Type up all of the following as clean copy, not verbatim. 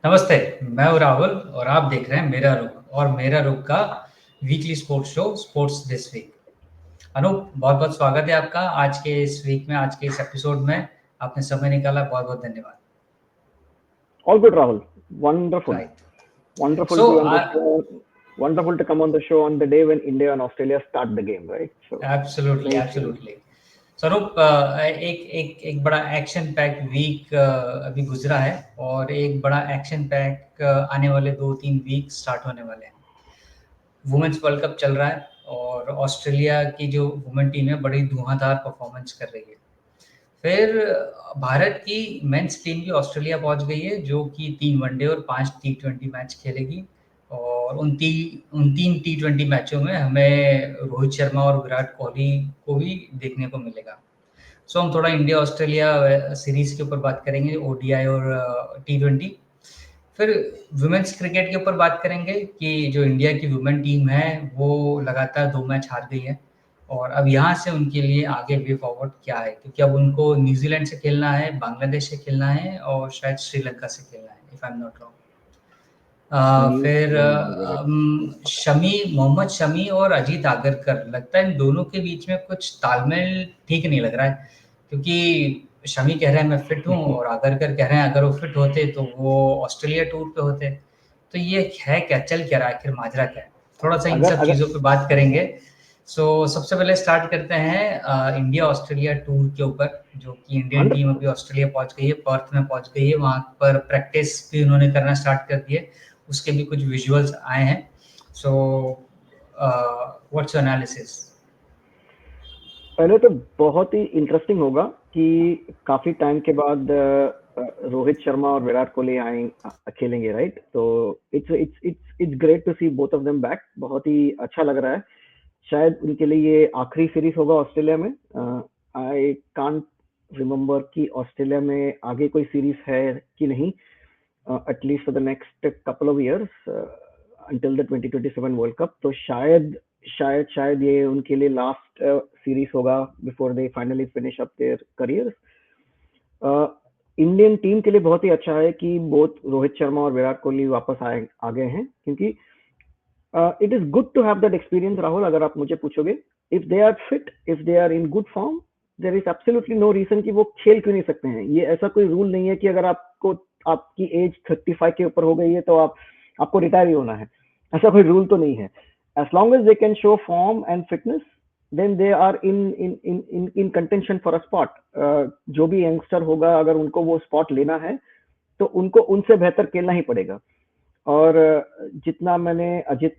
नमस्ते, मैं हूँ राहुल और आप देख रहे हैं मेरा रुख और मेरा रुख का weekly sports show sports this week. Anoop, बहुत-बहुत स्वागत है आपका आज के इस वीक में, आज के इस एपिसोड में। आपने समय निकाला, बहुत-बहुत धन्यवाद। All good, Rahul. Wonderful. Right. Wonderful so to be on the show. Wonderful to come on the show on the day when India and Australia start the game, right? So, absolutely, very keen. Absolutely. स्वरूप, एक एक एक बड़ा action pack week अभी गुजरा है और एक बड़ा एक्शन पैक आने वाले 2-3 वीक स्टार्ट होने वाले हैं। वुमेन्स वर्ल्ड कप चल रहा है और ऑस्ट्रेलिया की जो वुमेन टीम है बड़ी धुआंधार परफॉर्मेंस कर रही है। फिर भारत की मेंस टीम भी ऑस्ट्रेलिया पहुंच गई है, जो कि 3 वनडे और 5 टी20 मैच खेलेगी और उन 3 टी20 मैचों में हमें रोहित शर्मा और विराट कोहली को भी देखने को मिलेगा। सो हम थोड़ा इंडिया ऑस्ट्रेलिया सीरीज के ऊपर बात करेंगे, ओडीआई और टी20। फिर वुमेन्स क्रिकेट के ऊपर बात करेंगे कि जो इंडिया की वुमेन टीम है वो लगातार 2 मैच हार गई है और अब यहाँ से उनके लिए आगे वे फॉरवर्ड क्या है, क्योंकि अब उनको न्यूजीलैंड से खेलना है, बांग्लादेश से खेलना है और शायद श्रीलंका से खेलना है, if I am not wrong. New फिर Zealand. मोहम्मद शमी और अजीत आगरकर, लगता है इन दोनों के बीच में कुछ तालमेल ठीक नहीं लग रहा है, क्योंकि शमी कह रहे हैं मैं फिट हूँ और आगरकर कह रहे हैं अगर वो फिट होते तो वो ऑस्ट्रेलिया टूर पे होते। तो ये है क्या, चल क्या रहा है, आखिर माजरा क्या है? थोड़ा सा इन अगर सब अगर चीज़ों पे बात करेंगे। सो सबसे पहले स्टार्ट करते हैं इंडिया ऑस्ट्रेलिया टूर के ऊपर, जो कि इंडियन टीम 100 अभी ऑस्ट्रेलिया पहुंच गई है, पर्थ में पहुंच गई है, वहां पर प्रैक्टिस भी उन्होंने करना स्टार्ट कर दिए, उसके भी कुछ विजुअल्स आए हैं। So what's your analysis? पहले तो बहुत ही इंटरेस्टिंग होगा कि काफी टाइम के बाद रोहित शर्मा और विराट कोहली खेलेंगे, राइट? तो it's great to see both of them back. बहुत ही अच्छा लग रहा है। शायद उनके लिए ये आखिरी सीरीज होगा ऑस्ट्रेलिया में। आई कांट रिमेम्बर कि ऑस्ट्रेलिया में आगे कोई सीरीज है कि नहीं, at least for the next couple of years until the 2027 world cup. तो शायद ये उनके लिए लास्ट सीरीज होगा before they finally finish up their careers. Indian team के लिए बहुत ही अच्छा है कि बोथ रोहित शर्मा और विराट कोहली वापस आ गए हैं, क्योंकि it is good to have that experience, Rahul. अगर आप मुझे पूछोगे, if they are fit, if they are in good form, there is absolutely no reason कि वो खेल क्यों नहीं सकते हैं। ये ऐसा कोई रूल नहीं है कि अगर आपकी एज 35 के ऊपर हो गई है तो आपको रिटायर ही होना है। ऐसा कोई रूल तो नहीं है। As long as they can show form and fitness, then they are in contention for a spot. जो भी यंगस्टर होगा, अगर उनको वो स्पॉट लेना है तो उनको उनसे बेहतर खेलना ही पड़ेगा। और जितना मैंने अजित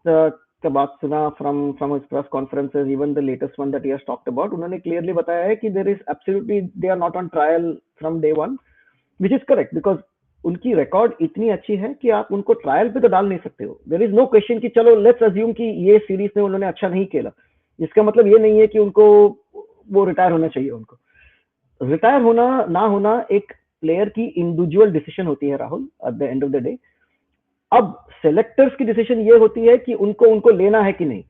का बात सुना from his press conferences, even the latest one that he has talked about, उन्होंने क्लियरली बताया है कि there is absolutely they are not on trial from day one, which is correct, because उनकी रिकॉर्ड इतनी अच्छी है कि आप उनको ट्रायल पे तो डाल नहीं सकते हो। देयर इज नो क्वेश्चन कि चलो लेट्स अज्यूम कि ये सीरीज में उन्होंने अच्छा नहीं खेला, इसका मतलब ये नहीं है कि उनको वो रिटायर होना चाहिए। उनको रिटायर होना ना होना एक प्लेयर की इंडिविजुअल डिसीजन होती है, Rahul, at the end of the day. अब सेलेक्टर्स की डिसीजन ये होती है कि उनको उनको लेना है कि नहीं।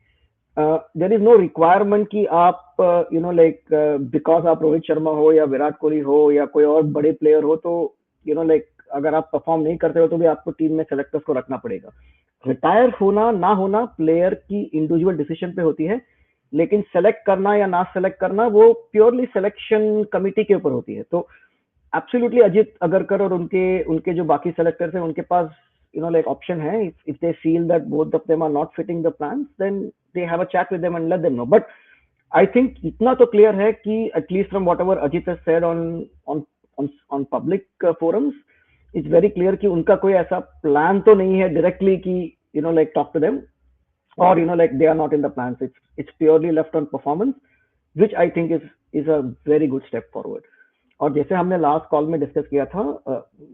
देयर इज नो रिक्वायरमेंट कि आप लाइक बिकॉज आप रोहित शर्मा हो या विराट कोहली हो या कोई और बड़े प्लेयर हो, तो लाइक अगर आप परफॉर्म नहीं करते हो तो भी आपको टीम में सेलेक्टर्स को रखना पड़ेगा। रिटायर होना ना होना प्लेयर की इंडिविजुअल डिसीजन पे होती है, लेकिन सेलेक्ट करना या ना सेलेक्ट करना वो प्योरली सिलेक्शन कमिटी के ऊपर होती है। तो एब्सोल्युटली अजित अगरकर और उनके उनके जो बाकी सेलेक्टर्स हैं, उनके पास like option hai. If they feel that both of them are not fitting the plans, then they have a chat with them and let them know. But I think itna to clear hai ki at least from whatever Ajit has said on public forums, it's very clear कि उनका कोई ऐसा plan तो नहीं है directly कि like talk to them, or like they are not in the plans. It's purely left on performance, which I think is a very good step forward. और जैसे हमने लास्ट कॉल में डिस्कस किया था,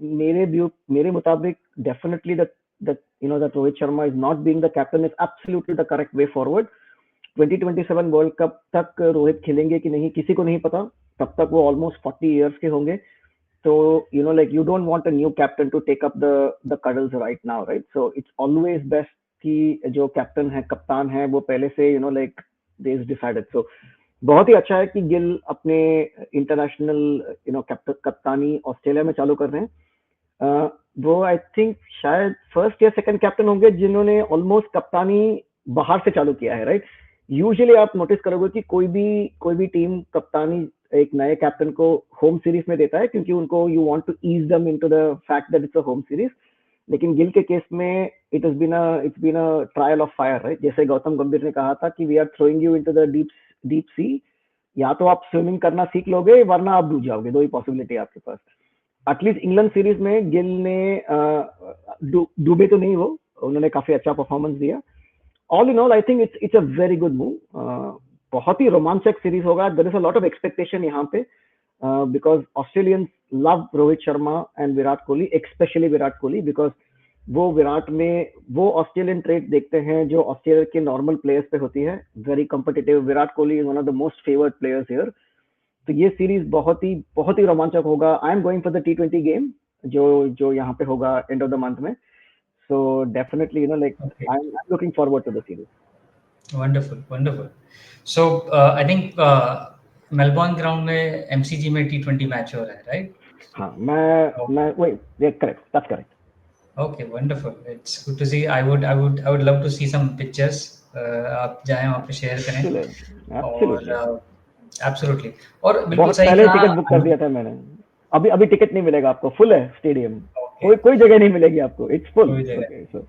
मेरे मुताबिक definitely that Rohit Sharma is not being the captain is absolutely the correct way forward. 2027 world cup तक रोहित खेलेंगे कि नहीं किसी को नहीं पता, तब तक वो ऑलमोस्ट 40 इयर्स के होंगे। तो like you don't want a new captain to take up the cudgels right now, right? So it's always best कि जो कैप्टन है, कप्तान है, वो पहले से like they is decided. So बहुत ही अच्छा है कि गिल अपने इंटरनेशनल कप्तानी ऑस्ट्रेलिया में चालू कर रहे हैं। वो आई थिंक शायद फर्स्ट या सेकंड कैप्टन होंगे जिन्होंने ऑलमोस्ट कप्तानी बाहर से चालू किया है, राइट? यूजुअली आप नोटिस करोगे कि कोई भी टीम कप्तानी एक नए कैप्टन को होम सीरीज में देता है, क्योंकि उनको you want to ease them into the fact that it's a home series. लेकिन गिल के केस में it's been a trial of fire, right? जैसे गौतम गंभीर ने कहा था कि we are throwing you into the deep sea, या तो आप स्विमिंग करना सीख लोगे वरना आप डूब जाओगे, दो ही पॉसिबिलिटी है आपके पास। एटलीस्ट इंग्लैंड सीरीज में गिल ने डूबे तो नहीं, वो उन्होंने काफी अच्छा परफॉर्मेंस दिया। All in all I think it's a very good move. बहुत ही रोमांचक सीरीज होगा। There is a lot of expectation यहाँ पे, because Australians love Rohit Sharma and Virat Kohli, especially Virat Kohli, because वो विराट में वो ऑस्ट्रेलियन ट्रेड देखते हैं जो ऑस्ट्रेलिया के नॉर्मल प्लेयर्स पे होती है, very competitive. Virat Kohli is one of the most favoured players here. तो ये सीरीज बहुत ही रोमांचक होगा। I am going for the T20 game जो यहाँ पे होगा एंड ऑफ द मंथ में। So definitely like okay, I am looking forward to the series. Wonderful wonderful. So I think Melbourne ground में एमसीजी में T20 मैच हो रहा है, राइट? हाँ, मैं वही, correct, that's correct. Okay, wonderful. It's good to see. I would love to see some pictures. आप जाएं वहाँ पे शेयर करें। और एब्सोल्युटली। एब्सोल्युटली। और बिल्कुल बहुत सही पहले कहा। टिकट बुक कर दिया था मैंने। अभी अभी टिकट नहीं मिलेगा आपको, फुल है स्टेडियम। ओके, कोई जगह नहीं मिलेगी आपको, इट्स फुल। कोई जगह, ओके, सो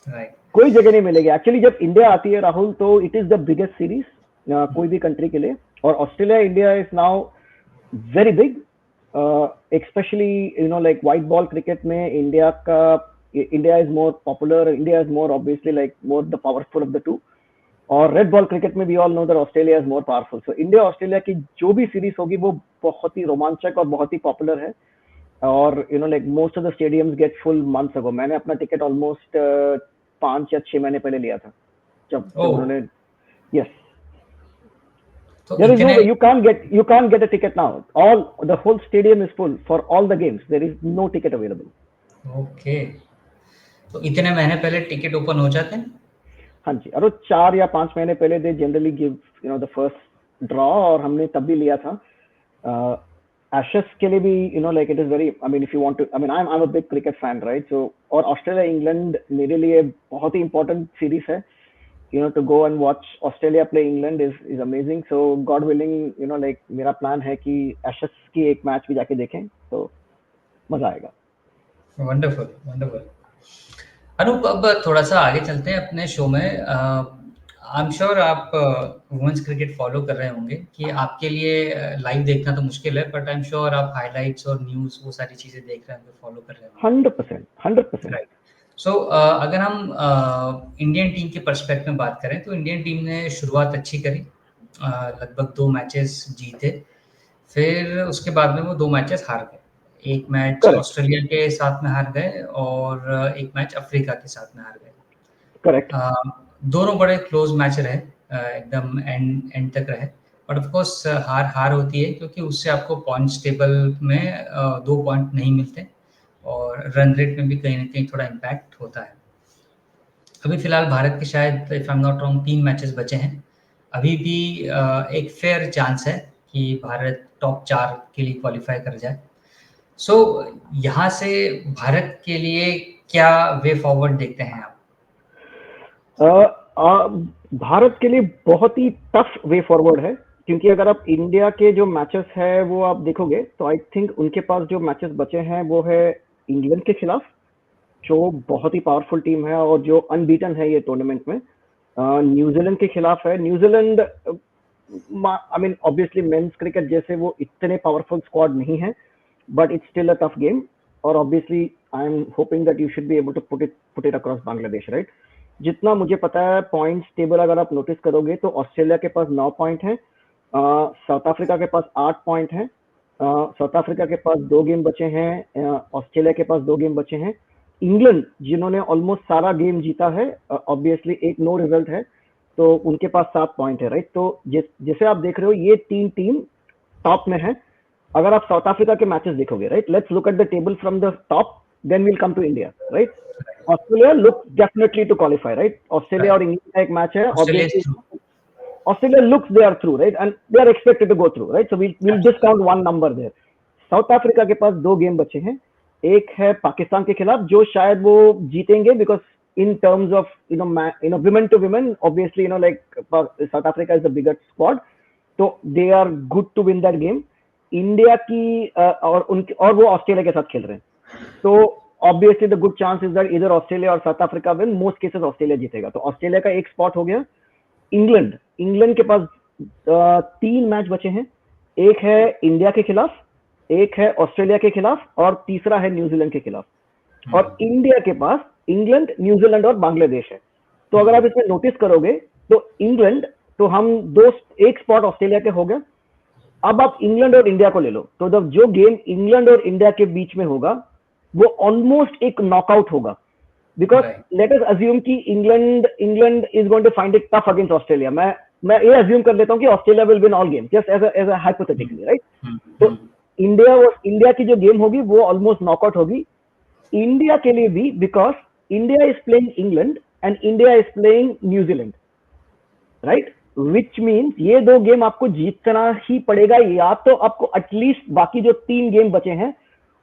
राइट। कोई जगह नहीं मिलेगी। एक्चुअली जब इंडिया आती है राहुल, तो it is the biggest series कोई भी कंट्री के लिए। और Australia India is now very big, especially like white ball cricket में India is more popular, India is more obviously like more the powerful of the two. और red ball cricket में we all know that Australia is more powerful. So India Australia की जो भी series होगी वो बहुत ही रोमांचक और बहुत ही पॉपुलर है। और like most of the stadiums get full months ago. मैंने अपना टिकट ऑलमोस्ट 5 या 6 महीने पहले लिया था, जब ओह, उन्होंने, यस। तो There is no इतने, way you can't get a ticket now. The whole stadium is full for all the games. There is no ticket available. Okay, तो इतने महीने पहले टिकट ओपन हो जाते हैं? हाँ जी, और 4 या 5 महीने पहले they generally give the first draw, और हमने तब भी लिया था। एशेस के लिए भी like it is very, I mean if you want to, I mean I am a big cricket fan, right? So और ऑस्ट्रेलिया इंग्लैंड मेरे लिए बहुत ही इंपॉर्टेंट सीरीज है। To go and watch Australia play England is amazing. So God willing, like मेरा plan है कि ashes की एक मैच भी जाके देखें, तो मजा आएगा। Wonderful wonderful. अनूप, अब थोड़ा सा आगे चलते हैं अपने शो में। आई एम श्योर आप वुमेन्स क्रिकेट फॉलो कर रहे होंगे, कि आपके लिए लाइव देखना तो मुश्किल है, बट आई एम श्योर आप हाइलाइट्स और न्यूज़ वो सारी चीज़ें देख रहे होंगे, फॉलो कर रहे होंगे। 100%। राइट। सो अगर हम इंडियन टीम के पर्सपेक्टिव में बात करें, तो इंडियन टीम ने शुरुआत अच्छी करी, लगभग 2 मैचेस जीते। फिर उसके बाद में वो 2 मैचेस हार गए। एक मैच करेक्ट ऑस्ट्रेलिया के साथ में हार गए, और एक मैच अफ्रीका के साथ में हार गए। करेक्ट। दोनों बड़े क्लोज मैच रहे, एकदम एंड तक रहे। बट ऑफ कोर्स हार होती है, क्योंकि उससे आपको पॉइंट्स टेबल में 2 पॉइंट नहीं मिलते, और रन रेट में भी कहीं ना कहीं थोड़ा इम्पैक्ट होता है। अभी फिलहाल भारत के शायद, if I am not wrong, 3 matches बचे हैं। अभी भी एक फेयर चांस है कि भारत टॉप 4 के लिए क्वालिफाई कर जाए। सो यहाँ से भारत के लिए क्या वे फॉरवर्ड देखते हैं आप? भारत के लिए बहुत ही टफ वे फॉरवर्ड है, क्योंकि अगर आप इंडिया के जो मैचेस है वो आप देखोगे, तो आई थिंक उनके पास जो मैचेस बचे हैं वो है इंग्लैंड के खिलाफ, जो बहुत ही पावरफुल टीम है और जो अनबीटन है ये टूर्नामेंट में। न्यूजीलैंड के खिलाफ है। New Zealand, I mean obviously men's cricket जैसे वो इतने पावरफुल स्क्वाड नहीं है, but it's still a tough game. और obviously I am hoping that you should be able to put it across Bangladesh, right? जितना मुझे पता है पॉइंट्स टेबल अगर आप नोटिस करोगे, तो ऑस्ट्रेलिया के पास 9 पॉइंट है, साउथ अफ्रीका के पास 8 पॉइंट है, साउथ अफ्रीका के पास 2 गेम बचे हैं, ऑस्ट्रेलिया के पास 2 गेम बचे हैं। इंग्लैंड जिन्होंने ऑलमोस्ट सारा गेम जीता है, ऑब्वियसली एक नो रिजल्ट है, तो उनके पास 7 पॉइंट है, राइट? तो जैसे आप देख रहे हो ये 3 टीम टॉप में है। अगर आप साउथ अफ्रीका के मैचेस देखोगे, right, let's look at the table from the top, then will come to India, right? Australia look definitely to qualify, right? Australia और इंग्लैंड का एक मैच है, obviously Australia looks they are through, right? And they are expected to go through, right? So we'll discount one number there. South Africa के पास 2 game बचे हैं, एक है पाकिस्तान के खिलाफ जो शायद वो जीतेंगे, because in terms of women to women, obviously like South Africa is the bigger squad, so they are good to win that game. India की और वो ऑस्ट्रेलिया के साथ खेल रहे हैं, तो obviously the good chance is that इधर ऑस्ट्रेलिया और south Africa win, most cases Australia जीतेगा, तो ऑस्ट्रेलिया का एक स्पॉट हो गया। इंग्लैंड के पास 3 मैच बचे हैं, एक है इंडिया के खिलाफ, एक है ऑस्ट्रेलिया के खिलाफ और तीसरा है न्यूजीलैंड के खिलाफ। और इंडिया के पास इंग्लैंड, न्यूजीलैंड और बांग्लादेश है। तो अगर आप इसमें नोटिस करोगे तो इंग्लैंड, तो हम एक स्पॉट ऑस्ट्रेलिया के हो गए। अब आप इंग्लैंड और इंडिया को ले लो, तो जब जो गेम इंग्लैंड और इंडिया के बीच में होगा वो ऑलमोस्ट एक नॉकआउट होगा, बिकॉज लेट अस अज्यूम कि England is going to find it tough against Australia. मैं ये अज्यूम कर लेता हूं कि Australia will win all game, just as a hypothetically, right. तो इंडिया की जो गेम होगी वो ऑलमोस्ट नॉकआउट होगी इंडिया के लिए भी, because India is playing England and India is playing New Zealand, right, which means ये 2 गेम आपको जीतना ही पड़ेगा, या तो आपको एटलीस्ट बाकी जो 3 गेम बचे हैं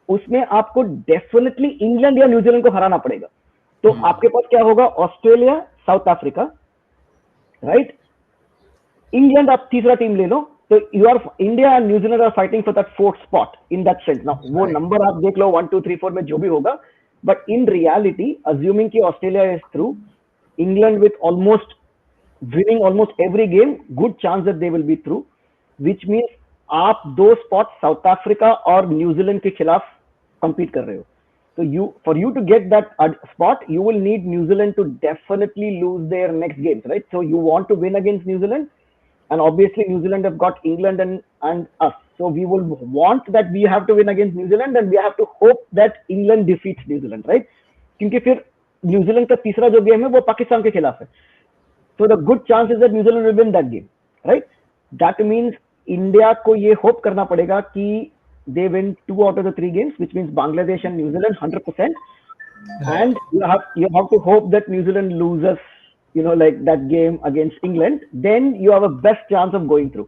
उसमें आपको डेफिनेटली इंग्लैंड या न्यूजीलैंड को हराना पड़ेगा। तो आपके पास क्या होगा, Australia, south Africa, right, England आप तीसरा टीम ले लो, तो you R India and New Zealand are fighting for that 4th spot in that sense. Now वो नंबर आप देख लो 1 2 3 4 में जो भी होगा, बट इन रियलिटी अज्यूमिंग कि Australia is through, England with almost winning almost every game, good chance that they will be through, which means आप 2 spot south Africa और न्यूजीलैंड के खिलाफ compete कर रहे हो। तो for you to get that spot, you will need New Zealand to definitely lose their next games, right? So you want to win against New Zealand, and obviously New Zealand have got England and us, so we will want that we have to win against New Zealand, and we have to hope that England defeats New Zealand, right? क्योंकि फिर New Zealand का तीसरा जो game है वो पाकिस्तान के खिलाफ है, so the good chance is that New Zealand will win that game, right? That means India को ये hope करना पड़ेगा कि they win 2 out of the 3 games, which means Bangladesh and New Zealand 100%, and you have to hope that New Zealand loses, like that game against England, then you have a best chance of going through.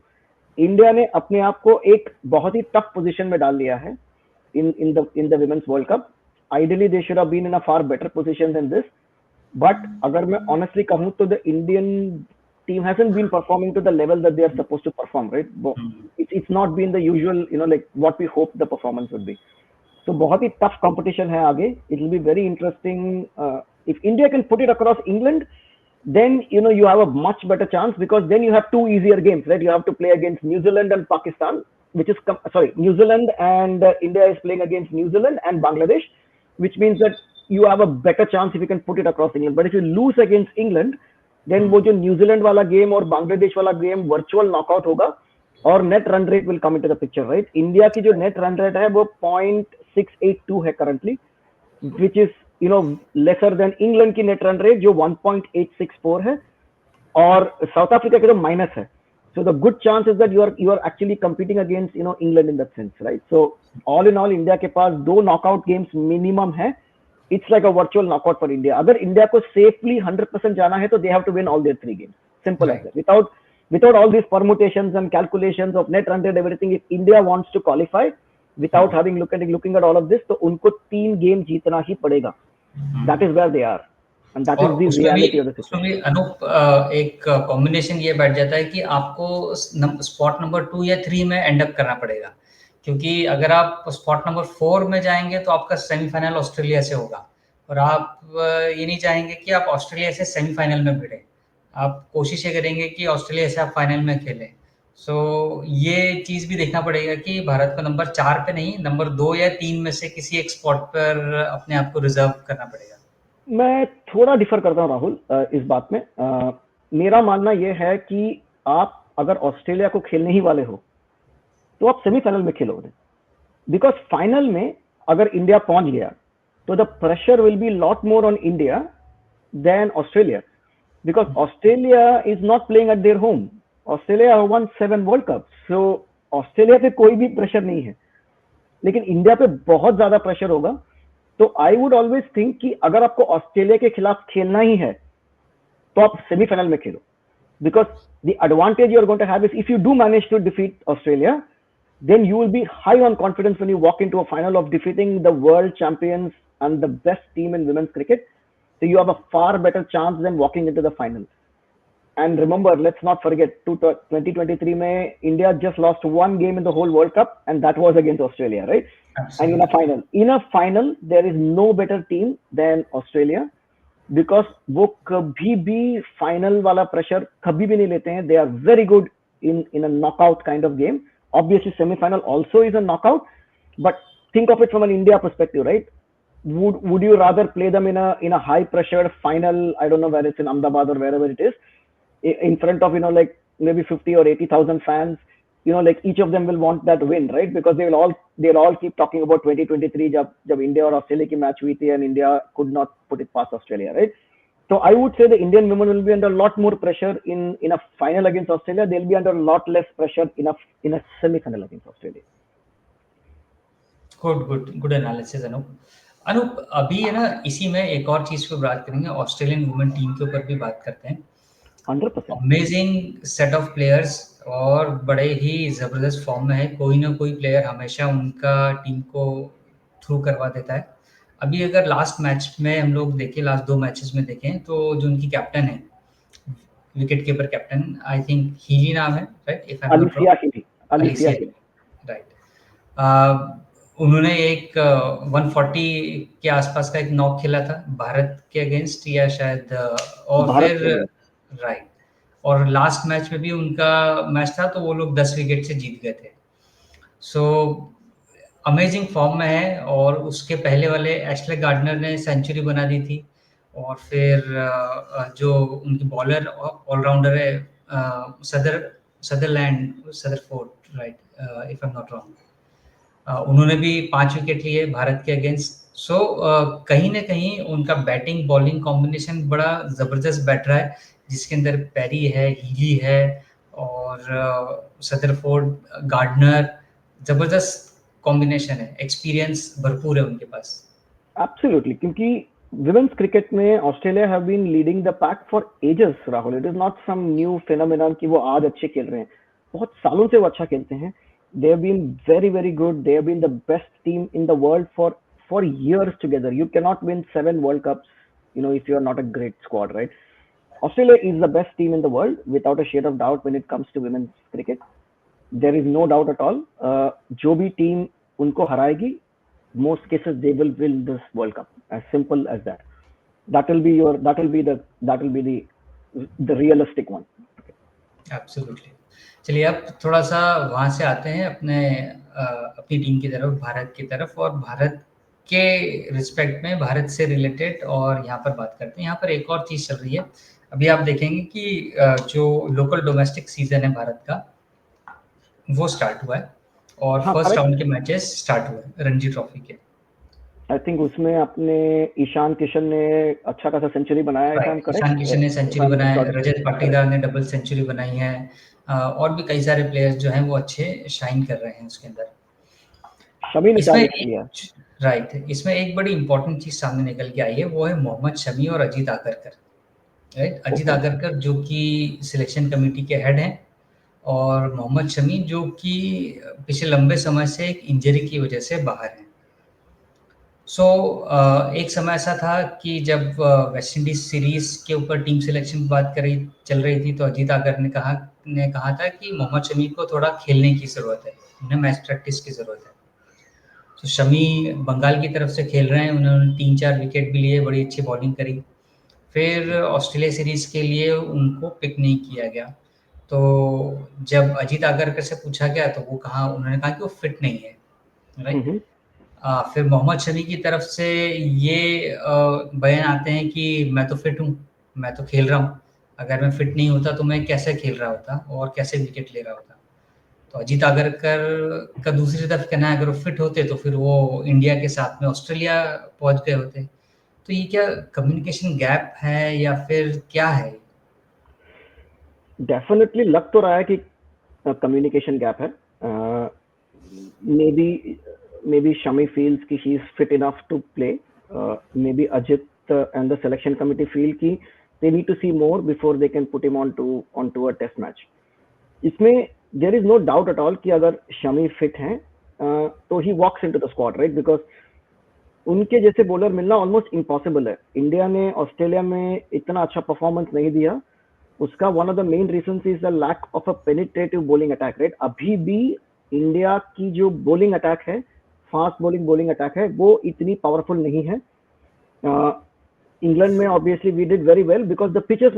India ने अपने आप को एक बहुत ही tough position में डाल लिया है in the Women's World Cup. Ideally they should have been in a far better position than this. But अगर मैं honestly कहूँ तो the Indian team hasn't been performing to the level that they are supposed to perform, right? It's not been the usual, like what we hope the performance would be. So बहुत ही tough competition है आगे. It will be very interesting. If India can put it across England, then you have a much better chance, because then you have 2 easier games, right? You have to play against New Zealand and Pakistan, New Zealand and India is playing against New Zealand and Bangladesh, which means that you have a better chance if you can put it across England. But if you lose against England, then वो जो New Zealand वाला game और बांग्लादेश वाला game virtual knockout होगा, और net run rate will come into the picture, right? India की जो net run rate है वो 0.682 है currently, which is lesser than England की नेट रन रेट जो 1.864 है, और साउथ अफ्रीका के तो माइनस है। So the good chance is that you are actually competing against England in that sense, right? So all in all, India के पास 2 knockout games minimum है. It's like a virtual knockout for India. अगर India को safely 100% जाना है तो they have to win all their 3 games. Simple as that. Without all these permutations and calculations of net run rate, everything, if India wants to qualify without having looking at all of this, तो उनको 3 game जीतना ही पड़ेगा. That is where they are. And that is the reality of the situation. उसमें भी अनूप एक combination ये बैठ जाता है कि आपको स्पॉट नंबर 2 या 3 में एंड अप करना पड़ेगा, क्योंकि अगर आप स्पॉट नंबर 4 में जाएंगे तो आपका सेमीफाइनल ऑस्ट्रेलिया से होगा, और आप ये नहीं चाहेंगे कि आप ऑस्ट्रेलिया से सेमीफाइनल में भिड़े, आप कोशिश ये करेंगे कि ऑस्ट्रेलिया से आप फाइनल में खेलें। सो ये चीज़ भी देखना पड़ेगा कि भारत को नंबर 4 पे नहीं, नंबर 2 या 3 में से किसी एक स्पॉट पर अपने आप को रिजर्व करना पड़ेगा। मैं थोड़ा डिफर करता हूँ राहुल इस बात में। मेरा मानना यह है कि आप अगर ऑस्ट्रेलिया को खेलने ही वाले हो तो आप सेमीफाइनल में खेलोगे, बिकॉज फाइनल में अगर इंडिया पहुंच गया तो the pressure will be lot more on India than Australia, because Australia is not playing at their home. Australia won 7 world cup, so Australia पे कोई भी प्रेशर नहीं है, लेकिन इंडिया पे बहुत ज्यादा प्रेशर होगा। तो आई वुड ऑलवेज थिंक कि अगर आपको ऑस्ट्रेलिया के खिलाफ खेलना ही है तो आप सेमीफाइनल में खेलो, because the advantage you are going to have is if you do manage to defeat Australia, then you will be high on confidence when you walk into a final of defeating the world champions and the best team in women's cricket. So you have a far better chance than walking into the final. And remember, let's not forget, 2023 May, India just lost one game in the whole World Cup, and that was against Australia, right? And in a final, there is no better team than Australia, because वो कभी भी final वाला pressure कभी भी नहीं लेते हैं. They are very good in a knockout kind of game. Obviously, semi-final also is a knockout, but think of it from an India perspective, right? Would you rather play them in a high pressured final? I don't know where it's in Ahmedabad or wherever it is, in front of like maybe 50 or 80,000 fans. Like each of them will want that win, right? Because they'll all keep talking about 2023 जब India और Australia की match हुई थी and India could not put it past Australia, right? So I would say the Indian women will be under a lot more pressure in a final against Australia. They'll be under a lot less pressure in a semi-final against Australia. Good analysis Anoop अभी है ना, इसी में एक और चीज पे बात करेंगे, ऑस्ट्रेलियन वुमेन टीम के ऊपर भी बात करते हैं. 100%. अमेजिंग सेट ऑफ प्लेयर्स और बड़े ही जबरदस्त फॉर्म में है. कोई ना कोई प्लेयर हमेशा उनका टीम को थ्रू करवा देता है. अभी अगर लास्ट मैच में हम लोग देखें, लास्ट 2 मैचेस में देखें, तो जो उनकी कैप्टन है, wicket keeper captain, I think Healy नाम है, right? If I am not wrong, Alyssa, right. उन्होंने एक 140 के आसपास का एक नॉक खेला था भारत के अगेंस्ट, या शायद, और फिर राइट, और लास्ट मैच में भी उनका मैच था तो वो लोग 10 विकेट से जीत गए थे. सो अमेजिंग फॉर्म में है. और उसके पहले वाले एशले गार्डनर ने सेंचुरी बना दी थी. और फिर जो उनकी बॉलर ऑलराउंडर है, Sutherland, right, if I am not wrong, उन्होंने भी 5 विकेट लिए भारत के अगेंस्ट. सो कहीं ना कहीं उनका बैटिंग बॉलिंग कॉम्बिनेशन बड़ा जबरदस्त बैठ रहा है, जिसके अंदर पेरी है, हीली है, और सदरफोर्ड, गार्डनर, जबरदस्त कॉम्बिनेशन है. एक्सपीरियंस भरपूर है उनके पास. एब्सोल्युटली, क्योंकि women's cricket में Australia have been leading the pack for ages, Rahul. It is not some new phenomenon कि वो आज अच्छे खेल रहे हैं. बहुत सालों से वो अच्छा खेलते हैं. They have been very, very good. They have been the best team in the world for years together. You cannot win 7 World Cups, if you are not a great squad, right? Australia is the best team in the world, without a shade of doubt, when it comes to women's cricket. There is no doubt at all. जो भी team उनको हराएगी, most cases they will win this World Cup. As simple as that. That will be the realistic one. Absolutely. चलिए अब थोड़ा सा वहाँ से आते हैं अपनी टीम की तरफ, भारत की तरफ, और भारत के रिस्पेक्ट में भारत से रिलेटेड और यहाँ पर बात करते हैं. यहाँ पर एक और चीज़ चल रही है. अभी आप देखेंगे कि जो लोकल डोमेस्टिक सीजन है भारत का, वो स्टार्ट हुआ है, और फर्स्ट राउंड के मैचेस स्टार्ट हुए रणजी ट्रॉफी के. आई थिंक उसमें अपने ईशान किशन ने अच्छा खासा सेंचुरी बनाया है. ईशान किशन ने सेंचुरी बनाया, रजत पाटीदार ने डबल सेंचुरी बनाई है, और भी कई सारे प्लेयर्स जो हैं वो अच्छे शाइन कर रहे हैं उसके अंदर. इसमें एक बड़ी इंपॉर्टेंट चीज सामने निकल के आई है, वो है मोहम्मद शमी और अजीत आगरकर, राइट? अजीत आगरकर जो कि सिलेक्शन कमेटी के हेड हैं, और मोहम्मद शमी जो कि पिछले लंबे समय से एक इंजरी की वजह से बाहर हैं. सो एक समय ऐसा था कि जब वेस्ट इंडीज सीरीज के ऊपर टीम सिलेक्शन की बात चल रही थी, तो अजीत आगरकर ने कहा था कि मोहम्मद शमी को थोड़ा खेलने की ज़रूरत है, उन्हें मैच प्रैक्टिस की ज़रूरत है. तो शमी बंगाल की तरफ से खेल रहे हैं, उन्होंने 3-4 विकेट भी लिए, बड़ी अच्छी बॉलिंग करी. फिर ऑस्ट्रेलिया सीरीज के लिए उनको पिक नहीं किया गया. तो जब अजीत आगरकर से पूछा गया तो उन्होंने कहा कि वो फिट नहीं है, राइट? फिर मोहम्मद शमी की तरफ से ये बयान आते हैं कि मैं तो फिट हूँ, मैं तो खेल रहा हूँ, अगर मैं फिट नहीं होता तो मैं कैसे खेल रहा होता और कैसे विकेट ले रहा होता. तो अजीत आगरकर का दूसरी तरफ कहना है, अगर वो फिट होते तो फिर वो इंडिया के साथ में ऑस्ट्रेलिया पहुंच गए होते. तो ये क्या कम्युनिकेशन गैप है या फिर क्या है? डेफिनेटली लग तो रहा है कि कम्युनिकेशन गैप है. maybe Shami feels कि he is fit enough to play. Maybe Ajit and the selection committee feel कि they need to see more before they can put him onto a test match. इसमें there is no doubt at all कि अगर Shami fit हैं तो he walks into the squad, right? Because उनके जैसे bowler मिलना almost impossible है. India ने ऑस्ट्रेलिया में इतना अच्छा परफॉर्मेंस नहीं दिया. उसका one of the main reasons is the lack of a penetrative bowling attack, right? अभी भी इंडिया की जो बॉलिंग अटैक है, फास्ट बॉलिंग अटैक है, वो इतनी पावरफुल नहीं है. इंग्लैंड में obviously we did very well because the pitches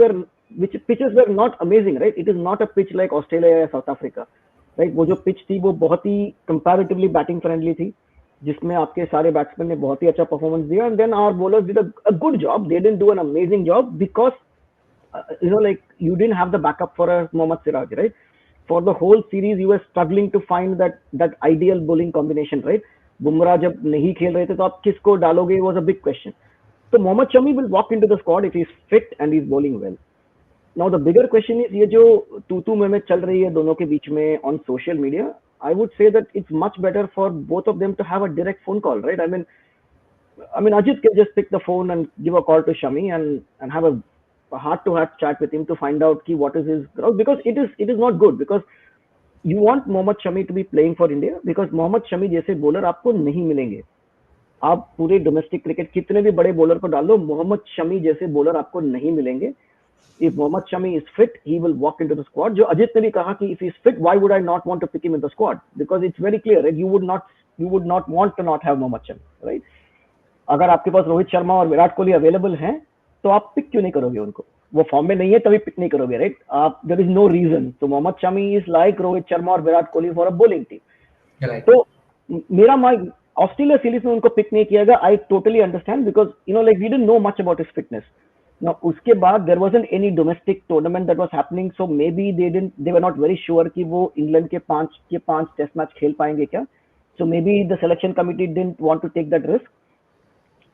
were not amazing, right? It is not a pitch like Australia या साउथ अफ्रीका, राइट? वो जो पिच थी वो बहुत ही कंपैरेटिवली बैटिंग फ्रेंडली थी, जिसमें आपके सारे बैट्समैन ने बहुत ही अच्छा परफॉर्मेंस दिया. And then our bowlers did a good job. They didn't do an amazing job because like you didn't have the backup for a Mohammad Siraj, right? For the whole series you were struggling to find that ideal bowling combination, right? Bumrah जब नहीं खेल रहे थे तो आप किसको डालोगे was a big question. So Mohammad Shami will walk into the squad if he's fit and he's bowling well. Now the bigger question is ये जो तू में चल रही है दोनों के बीच में on social media, I would say that it's much better for both of them to have a direct phone call, right? I mean Ajit can just pick the phone and give a call to Shami and have a heart-to-heart chat with him to find out what is his growth, because it is not good, because you want Mohammad Shami to be playing for India, because Mohammad Shami जैसे bowler आपको नहीं मिलेंगे. आप पूरे domestic cricket कितने भी बड़े bowler को डाल दो, मोहम्मद शमी जैसे बॉलर आपको नहीं मिलेंगे. If Mohammad Shami is fit, he will walk into the squad. जो अजित ने भी कहा कि if he is fit, why would I not want to pick him in the squad? Because it's very clear, right? You would not want to not have Mohammad Shami, right? अगर आपके पास रोहित शर्मा और Virat Kohli available हैं तो आप pick क्यों नहीं करोगे उनको? वो फॉर्म में नहीं है तभी पिक नहीं करोगे, राइट? आप देयर इज नो रीजन. तो मोहम्मद शमी इज लाइक रोहित शर्मा और Virat Kohli for a bowling team. तो मेरा ऑस्ट्रेलिया सीरीज में उनको पिक नहीं किया गया. I totally understand because like we didn't know much about his fitness. Now उसके बाद there wasn't any domestic tournament that was happening, so maybe they were not very sure कि वो England के पांच test match खेल पाएंगे क्या. So maybe the selection committee didn't want to take that risk.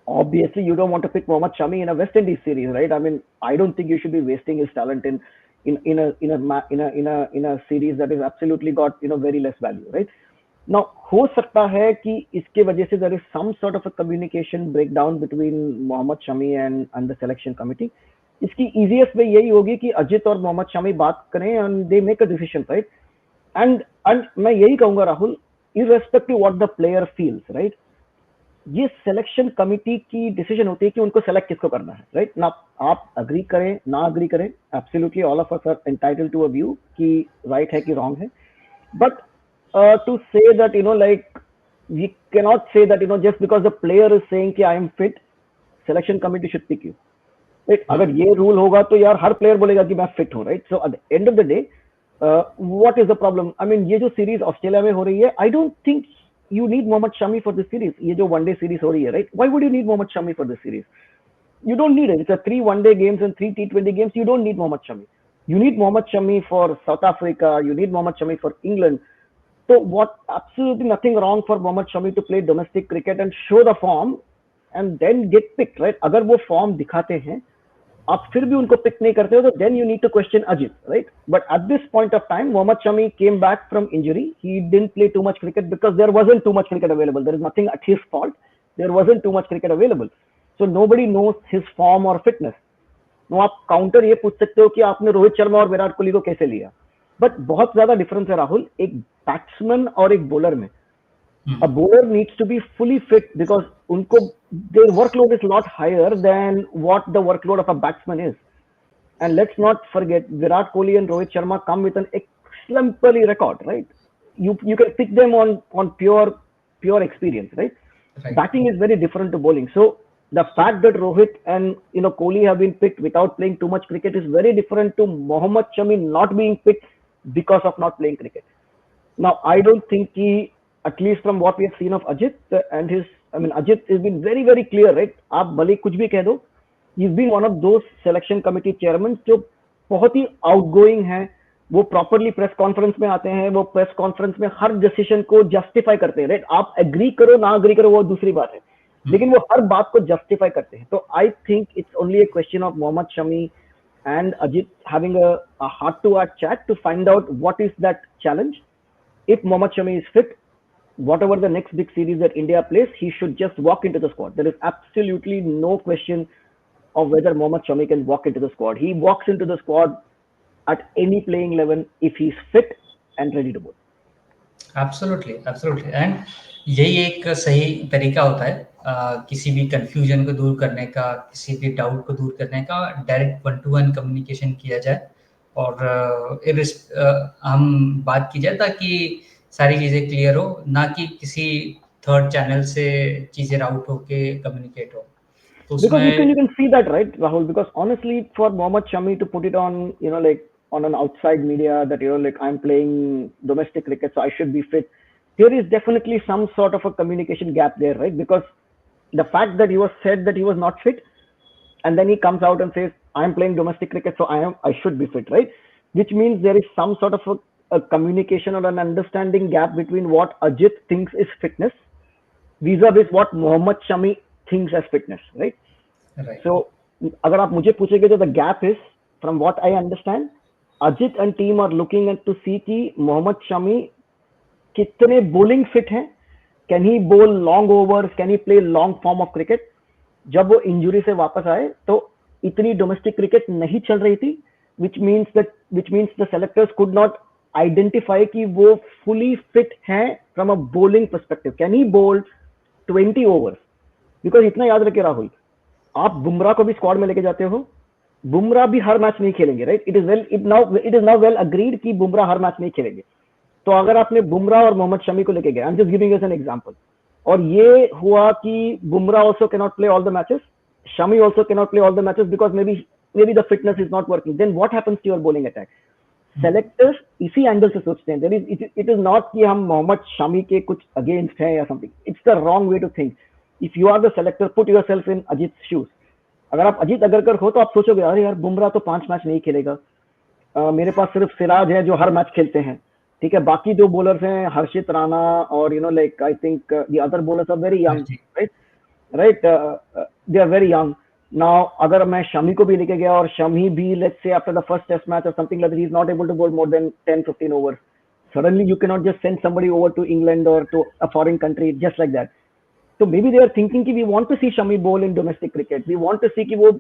Obviously you don't want to pick Mohammad Shami in a West Indies series, right? I mean, I don't think you should be wasting his talent in a series that is absolutely got very less value, right? Now हो सकता है कि इसके वजह से there is some sort of a communication breakdown between Mohammad Shami and the selection committee. इसकी easiest way यही होगी कि अजित और मोहम्मद शमी बात करें and they make a decision, right? And मैं यही कहूंगा Rahul, irrespective what the player feels, right? ये सिलेक्शन कमिटी की डिसीजन होती है कि उनको सेलेक्ट किसको करना है, राइट? ना आप अग्री करें ना अग्री करें, absolutely all of us are entitled to a view कि राइट है कि रॉन्ग है. But to say that like we can not say that just because the player is saying कि I am fit, selection committee should pick you, right? अगर ये rule होगा तो यार हर प्लेयर बोलेगा कि मैं फिट हूँ, right? So at the end of the day what is the problem? I mean ये जो सीरीज ऑस्ट्रेलिया में हो रही है, I don't think you need Mohammad Shami for this series. ये जो one day series हो रही है, right? Why would you need Mohammad Shami for this series? You don't need it. It's a 3 one-day games and 3 T20 games. You don't need Mohammad Shami. You need Mohammad Shami for South Africa. You need Mohammad Shami for England. So what? Absolutely nothing wrong for Mohammad Shami to play domestic cricket and show the form and then get picked, right? अगर वो form दिखाते हैं, आप फिर भी उनको pick नहीं करते हो, तो then you need to question Ajit, right? But at this point of time, Mohammad Shami came back from injury. He didn't play too much cricket because there wasn't too much cricket available. There is nothing at his fault. There wasn't too much cricket available. So nobody knows his form or fitness. No, आप counter ये पूछ सकते हो कि आपने रोहित शर्मा और विराट कोहली को कैसे लिया, बट बहुत ज्यादा डिफरेंस है राहुल एक बैट्समैन और एक बॉलर में. A bowler needs to be fully fit because उनको their workload is a lot higher than what the workload of a batsman is. And let's not forget, Virat Kohli and Rohit Sharma come with an exemplary record, right? You can pick them on pure experience, right? Batting is very different to bowling. So the fact that Rohit and Kohli have been picked without playing too much cricket is very different to Mohammad Shami not being picked because of not playing cricket. Now I don't think he, at least from what we have seen of Ajit and Ajit has been very very clear, right? आप भले कुछ भी कह दो, he's been one of those selection committee chairmen जो बहुत ही outgoing हैं. वो प्रॉपरली प्रेस कॉन्फ्रेंस में आते हैं, वो प्रेस कॉन्फ्रेंस में हर डिसीजन को जस्टिफाई करते हैं, राइट? आप एग्री करो ना एग्री करो वो दूसरी बात है, लेकिन वो हर बात को जस्टिफाई करते हैं. तो I think it's only a question of Mohammed Shami and Ajit having a heart to heart chat to find out what is that challenge. If Mohammed Shami is fit, whatever the next big series that India plays, he should just walk into the squad. There is absolutely no question of whether Mohammad Shami can walk into the squad. He walks into the squad at any playing 11 if he's fit and ready to bowl. Absolutely. And यही एक सही तरीका होता है किसी भी confusion को दूर करने का, किसी भी डाउट को दूर करने का, डायरेक्ट 1-to-1 कम्युनिकेशन किया जाए और हम बात की जाए ताकि सारी चीज़ें क्लियर हो, ना कि किसी थर्ड चैनल से चीज़ें राउट होके कम्युनिकेट हो. तो Because you उसमें can see that, right, Rahul? Because honestly, for Mohammad Shami to put it on, like on an outside media that like I'm playing domestic cricket, so I should be fit. There is definitely some sort of a communication gap there, right? Because the fact that he was said that he was not fit, and then he comes out and says I'm playing domestic cricket, so I should be fit, right? Which means there is some sort of a communication or an understanding gap between what Ajit thinks is fitness vis-a-vis what Mohammad Shami thinks as fitness, right? So agar aap mujhe puchege to the gap is, from what I understand, Ajit and team are looking at to see ki Mohammad Shami kitne bowling fit hain, can he bowl long overs, can he play long form of cricket. जब वो injury से वापस आए तो इतनी domestic cricket नहीं चल रही थी, which means the selectors could not identify कि वो fully fit हैं from a bowling perspective. Can he bowl 20 overs? Because इतना याद रखे राहुल, आप बुमराह को भी स्क्वाड में लेके जाते हो, बुमराह भी हर मैच नहीं खेलेंगे, right? It is now well agreed कि बुमराह हर मैच नहीं खेलेंगे. तो अगर आपने बुमराह और मोहम्मद शमी को लेके गए, I am just giving as an example, और ये हुआ कि Bumrah also can not play all the matches, Shami also can not play all the matches because maybe the fitness is not working, then what happens to your bowling attack? Selectors इसी angle से सोचते हैं. It is not कि हम मोहम्मद शमी के कुछ against हैं या something. It's the wrong way to think. If you are the selector, put yourself in Ajit shoes. अगर आप अजीत अगरकर हो तो आप सोचोगे अरे यार बुमराह तो 5 मैच नहीं खेलेगा, मेरे पास सिर्फ सिराज है जो हर मैच खेलते हैं, ठीक है, बाकी दो बॉलर्स हैं हर्षित राणा और like I think the other bowlers are very young, right, they are very young. Now अगर मैं शमी को भी लेके गया और शमी भी let's say after the first test match और something like that, he is not able to bowl more than 10-15 overs, suddenly you cannot just send somebody over to England or to a foreign country just like that. So maybe they are thinking कि we want to see Shami bowl in domestic cricket. We want to see कि वो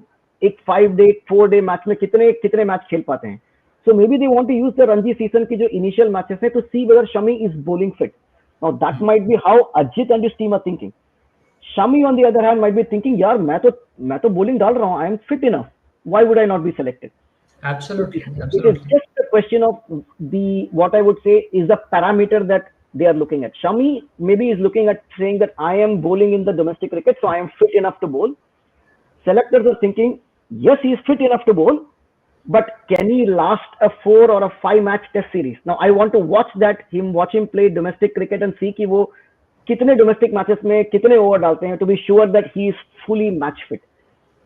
एक 5-day 4-day match में कितने match खेल पाते हैं. So maybe they want to use the Ranji season की जो initial matches हैं to see whether Shami is bowling fit. Now that might be how Ajit and his team are thinking. Shami on the other hand might be thinking यार मैं तो bowling डाल रहा हूँ, I am fit enough. Why would I not be selected? Absolutely. It is just a question of what I would say is the parameter that they are looking at. Shami maybe is looking at saying that I am bowling in the domestic cricket, so I am fit enough to bowl. Selectors are thinking, yes, he is fit enough to bowl, but can he last a 4 or a 5 match test series? Now I want to watch him play domestic cricket and see कि वो कितने domestic matches में कितने over डालते हैं to be sure that he is fully match fit.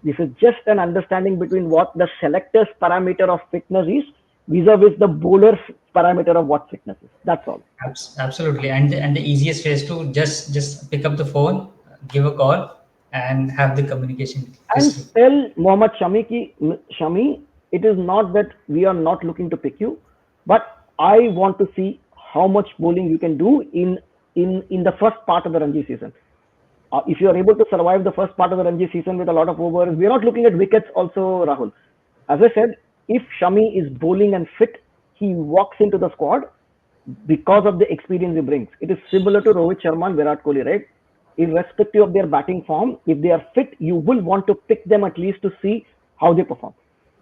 This is just an understanding between what the selector's parameter of fitness is vis-a-vis the bowler's parameter of what fitness is. That's all. Absolutely. And the easiest way is to just pick up the phone, give a call, and have the communication. And tell Mohammad Shami ki Shami, it is not that we are not looking to pick you, but I want to see how much bowling you can do in the first part of the Ranji season. If you are able to survive the first part of the Ranji season with a lot of overs, we are not looking at wickets also, Rahul. As I said, if Shami is bowling and fit, he walks into the squad because of the experience he brings. It is similar to Rohit Sharma and Virat Kohli, right? Irrespective of their batting form, if they are fit, you will want to pick them at least to see how they perform.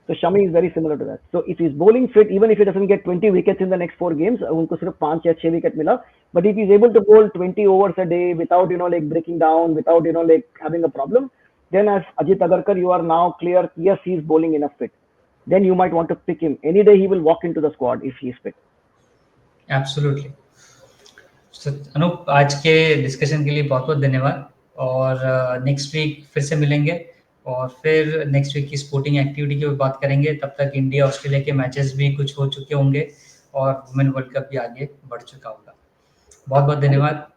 So Shami is very similar to that. So if he's bowling fit, even if he doesn't get 20 wickets in the next 4 games, उनको सिर्फ 5 या 6 wicket मिला, but if he's able to bowl 20 overs a day without like breaking down, without like having a problem, then as Ajit Agarkar, you are now clear, yes, he's bowling enough fit. Then you might want to pick him. Any day he will walk into the squad if he is fit. Absolutely. So Anoop, आज के discussion के लिए बहुत बहुत धन्यवाद, और next week फिर से मिलेंगे और फिर नेक्स्ट वीक की स्पोर्टिंग एक्टिविटी की बात करेंगे. तब तक इंडिया ऑस्ट्रेलिया के मैचेस भी कुछ हो चुके होंगे और वुमेन वर्ल्ड कप भी आगे बढ़ चुका होगा. बहुत बहुत धन्यवाद.